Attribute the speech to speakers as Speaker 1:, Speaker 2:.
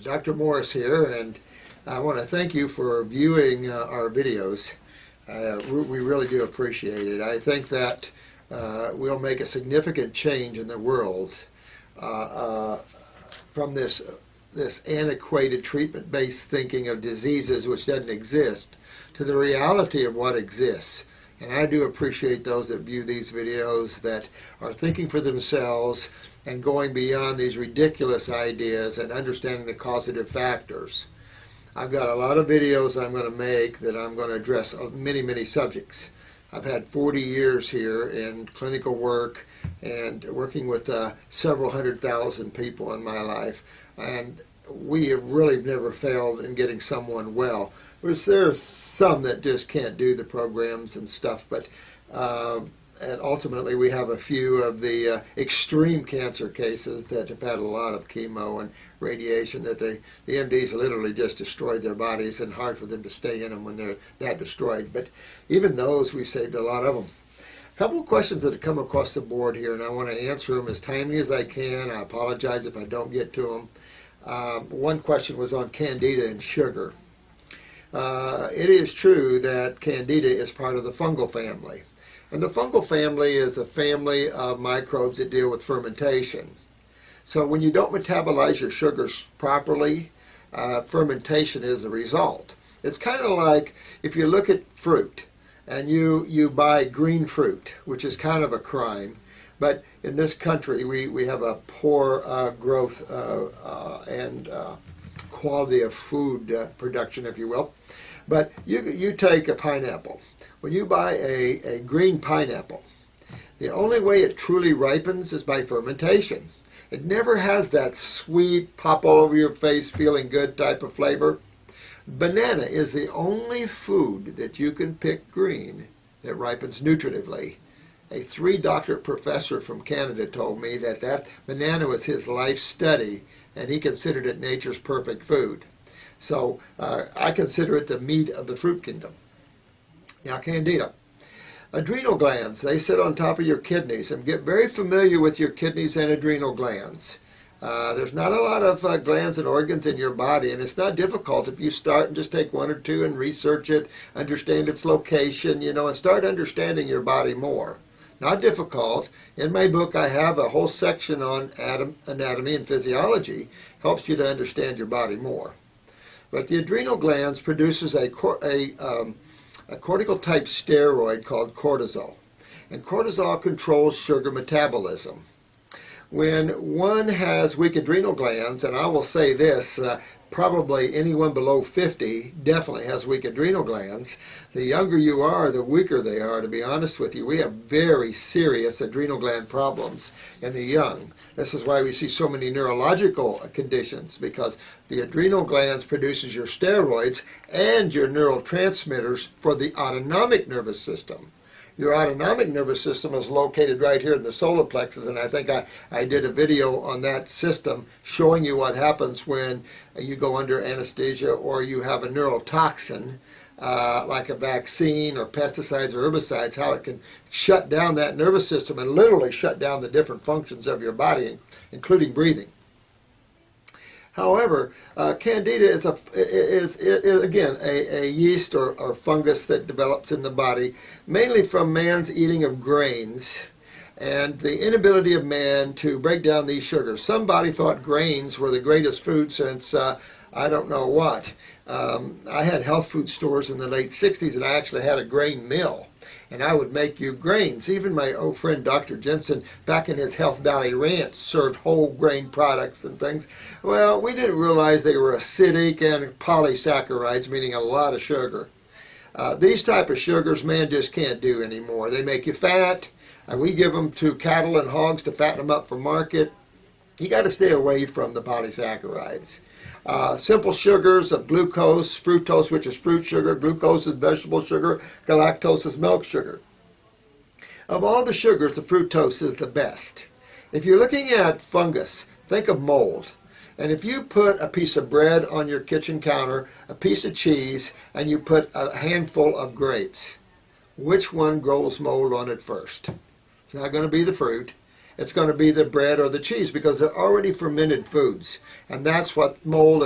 Speaker 1: Dr. Morse here, and I want to thank you for viewing our videos. We really do appreciate it. I think that we'll make a significant change in the world from this antiquated treatment-based thinking of diseases which doesn't exist to the reality of what exists. And I do appreciate those that view these videos that are thinking for themselves and going beyond these ridiculous ideas and understanding the causative factors. I've got a lot of videos I'm going to make that I'm going to address many subjects. I've had 40 years here in clinical work and working with several 100,000 people in my life, and we have really never failed in getting someone well. There's some that just can't do the programs and stuff, but and ultimately we have a few of the extreme cancer cases that have had a lot of chemo and radiation that the MDs literally just destroyed their bodies, and hard for them to stay in them when they're that destroyed. But even those, we saved a lot of them. A couple of questions that have come across the board here, and I want to answer them as timely as I can. I apologize if I don't get to them. One question was on Candida and sugar. It is true that Candida is part of the fungal family. And the fungal family is a family of microbes that deal with fermentation. So when you don't metabolize your sugars properly, fermentation is the result. It's kind of like if you look at fruit and you buy green fruit, which is kind of a crime. But in this country, we have a poor growth and quality of food production, if you will. But you take a pineapple. When you buy a green pineapple, the only way it truly ripens is by fermentation. It never has that sweet, pop all over your face, feeling good type of flavor. Banana is the only food that you can pick green that ripens nutritively. A 3-doctorate professor from Canada told me that banana was his life study, and he considered it nature's perfect food. So I consider it the meat of the fruit kingdom. Now, Candida. Adrenal glands, they sit on top of your kidneys, and get very familiar with your kidneys and adrenal glands. There's not a lot of glands and organs in your body, and it's not difficult if you start and just take one or two and research it, understand its location, and start understanding your body more. Not difficult. In my book, I have a whole section on anatomy and physiology. Helps you to understand your body more. But the adrenal glands produces a cortical-type steroid called cortisol. And cortisol controls sugar metabolism. When one has weak adrenal glands, and I will say this, probably anyone below 50 definitely has weak adrenal glands. The younger you are, the weaker they are, to be honest with you. We have very serious adrenal gland problems in the young. This is why we see so many neurological conditions, because the adrenal glands produces your steroids and your neurotransmitters for the autonomic nervous system. Your autonomic nervous system is located right here in the solar plexus, and I think I did a video on that system showing you what happens when you go under anesthesia or you have a neurotoxin like a vaccine or pesticides or herbicides, how it can shut down that nervous system and literally shut down the different functions of your body, including breathing. However, Candida is again a yeast or fungus that develops in the body, mainly from man's eating of grains and the inability of man to break down these sugars. Somebody thought grains were the greatest food since I don't know what. I had health food stores in the late 60s, and I actually had a grain mill. And I would make you grains. Even my old friend Dr. Jensen, back in his Health Valley Ranch, served whole grain products and things. Well, we didn't realize they were acidic and polysaccharides, meaning a lot of sugar. These type of sugars, man just can't do anymore. They make you fat. We give them to cattle and hogs to fatten them up for market. You got to stay away from the polysaccharides. Simple sugars of glucose, fructose, which is fruit sugar, glucose is vegetable sugar, galactose is milk sugar. Of all the sugars, the fructose is the best. If you're looking at fungus, think of mold. And if you put a piece of bread on your kitchen counter, a piece of cheese, and you put a handful of grapes, which one grows mold on it first? It's not going to be the fruit. It's going to be the bread or the cheese, because they're already fermented foods. And that's what mold